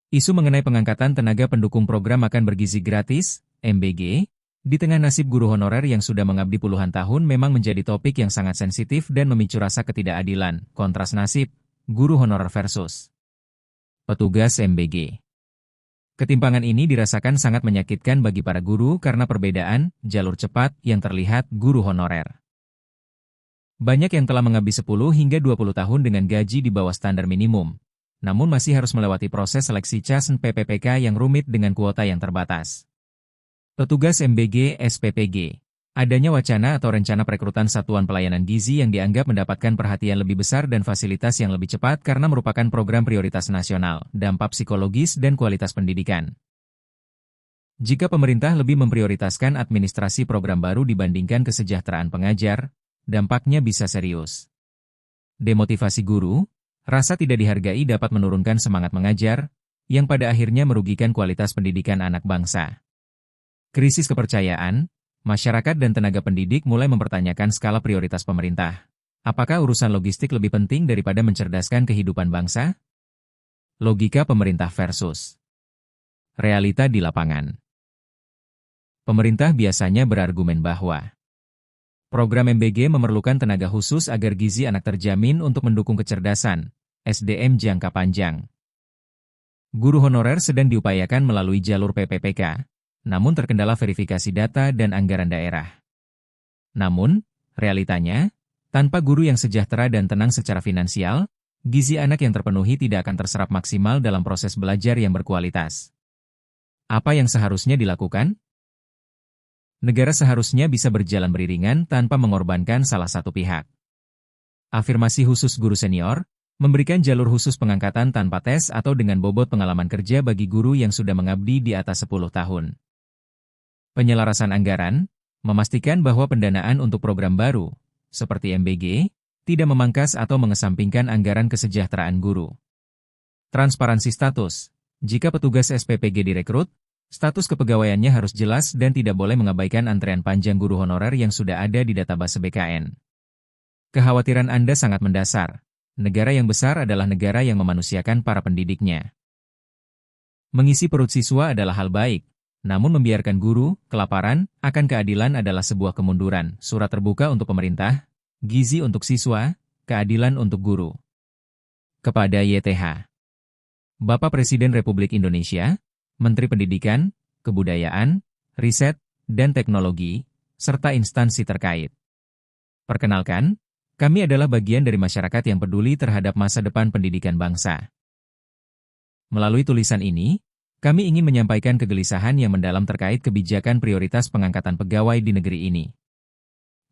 Isu mengenai pengangkatan tenaga pendukung program makan bergizi gratis, MBG, di tengah nasib guru honorer yang sudah mengabdi puluhan tahun memang menjadi topik yang sangat sensitif dan memicu rasa ketidakadilan, kontras nasib, guru honorer versus petugas MBG. Ketimpangan ini dirasakan sangat menyakitkan bagi para guru karena perbedaan jalur cepat yang terlihat guru honorer. Banyak yang telah mengabdi 10 hingga 20 tahun dengan gaji di bawah standar minimum, namun masih harus melewati proses seleksi CASN PPPK yang rumit dengan kuota yang terbatas. Petugas MBG SPPG. Adanya wacana atau rencana perekrutan satuan pelayanan gizi yang dianggap mendapatkan perhatian lebih besar dan fasilitas yang lebih cepat karena merupakan program prioritas nasional, dampak psikologis dan kualitas pendidikan. Jika pemerintah lebih memprioritaskan administrasi program baru dibandingkan kesejahteraan pengajar, dampaknya bisa serius. Demotivasi guru, rasa tidak dihargai dapat menurunkan semangat mengajar, yang pada akhirnya merugikan kualitas pendidikan anak bangsa. Krisis kepercayaan, masyarakat dan tenaga pendidik mulai mempertanyakan skala prioritas pemerintah. Apakah urusan logistik lebih penting daripada mencerdaskan kehidupan bangsa? Logika pemerintah versus realita di lapangan. Pemerintah biasanya berargumen bahwa program MBG memerlukan tenaga khusus agar gizi anak terjamin untuk mendukung kecerdasan, SDM jangka panjang. Guru honorer sedang diupayakan melalui jalur PPPK, namun terkendala verifikasi data dan anggaran daerah. Namun, realitanya, tanpa guru yang sejahtera dan tenang secara finansial, gizi anak yang terpenuhi tidak akan terserap maksimal dalam proses belajar yang berkualitas. Apa yang seharusnya dilakukan? Negara seharusnya bisa berjalan beriringan tanpa mengorbankan salah satu pihak. Afirmasi khusus guru senior, memberikan jalur khusus pengangkatan tanpa tes atau dengan bobot pengalaman kerja bagi guru yang sudah mengabdi di atas 10 tahun. Penyelarasan anggaran, memastikan bahwa pendanaan untuk program baru, seperti MBG, tidak memangkas atau mengesampingkan anggaran kesejahteraan guru. Transparansi status, jika petugas SPPG direkrut, status kepegawaiannya harus jelas dan tidak boleh mengabaikan antrean panjang guru honorer yang sudah ada di database BKN. Kekhawatiran Anda sangat mendasar. Negara yang besar adalah negara yang memanusiakan para pendidiknya. Mengisi perut siswa adalah hal baik, namun membiarkan guru kelaparan akan keadilan adalah sebuah kemunduran. Surat terbuka untuk pemerintah, gizi untuk siswa, keadilan untuk guru. Kepada YTH. Bapak Presiden Republik Indonesia, Menteri Pendidikan, Kebudayaan, Riset, dan Teknologi, serta instansi terkait. Perkenalkan, kami adalah bagian dari masyarakat yang peduli terhadap masa depan pendidikan bangsa. Melalui tulisan ini, kami ingin menyampaikan kegelisahan yang mendalam terkait kebijakan prioritas pengangkatan pegawai di negeri ini.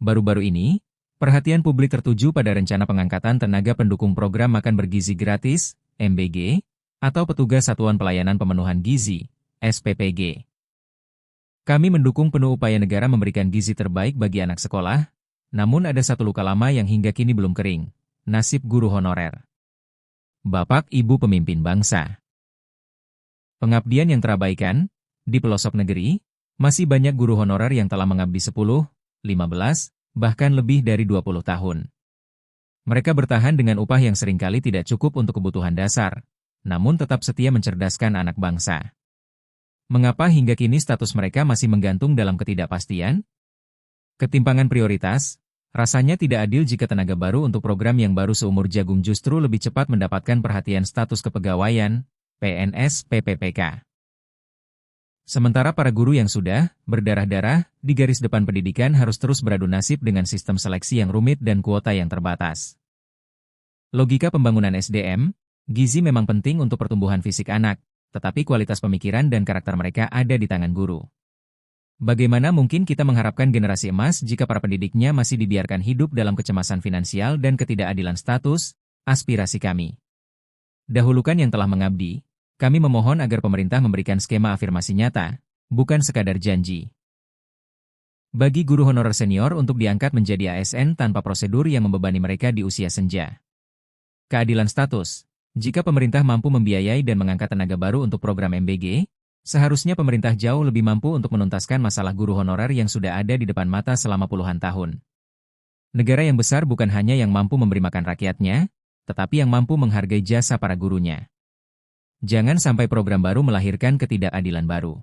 Baru-baru ini, perhatian publik tertuju pada rencana pengangkatan tenaga pendukung program makan bergizi gratis, MBG, atau petugas Satuan Pelayanan Pemenuhan Gizi, SPPG. Kami mendukung penuh upaya negara memberikan gizi terbaik bagi anak sekolah, namun ada satu luka lama yang hingga kini belum kering, nasib guru honorer. Bapak Ibu pemimpin bangsa. Pengabdian yang terabaikan, di pelosok negeri, masih banyak guru honorer yang telah mengabdi 10, 15, bahkan lebih dari 20 tahun. Mereka bertahan dengan upah yang seringkali tidak cukup untuk kebutuhan dasar, namun tetap setia mencerdaskan anak bangsa. Mengapa hingga kini status mereka masih menggantung dalam ketidakpastian? Ketimpangan prioritas, rasanya tidak adil jika tenaga baru untuk program yang baru seumur jagung justru lebih cepat mendapatkan perhatian status kepegawaian, PNS PPPK. Sementara para guru yang sudah berdarah-darah di garis depan pendidikan harus terus beradu nasib dengan sistem seleksi yang rumit dan kuota yang terbatas. Logika pembangunan SDM, gizi memang penting untuk pertumbuhan fisik anak, tetapi kualitas pemikiran dan karakter mereka ada di tangan guru. Bagaimana mungkin kita mengharapkan generasi emas jika para pendidiknya masih dibiarkan hidup dalam kecemasan finansial dan ketidakadilan status, aspirasi kami. Dahulukan yang telah mengabdi, kami memohon agar pemerintah memberikan skema afirmasi nyata, bukan sekadar janji. Bagi guru honorer senior untuk diangkat menjadi ASN tanpa prosedur yang membebani mereka di usia senja. Keadilan status, jika pemerintah mampu membiayai dan mengangkat tenaga baru untuk program MBG, seharusnya pemerintah jauh lebih mampu untuk menuntaskan masalah guru honorer yang sudah ada di depan mata selama puluhan tahun. Negara yang besar bukan hanya yang mampu memberi makan rakyatnya, tetapi yang mampu menghargai jasa para gurunya. Jangan sampai program baru melahirkan ketidakadilan baru.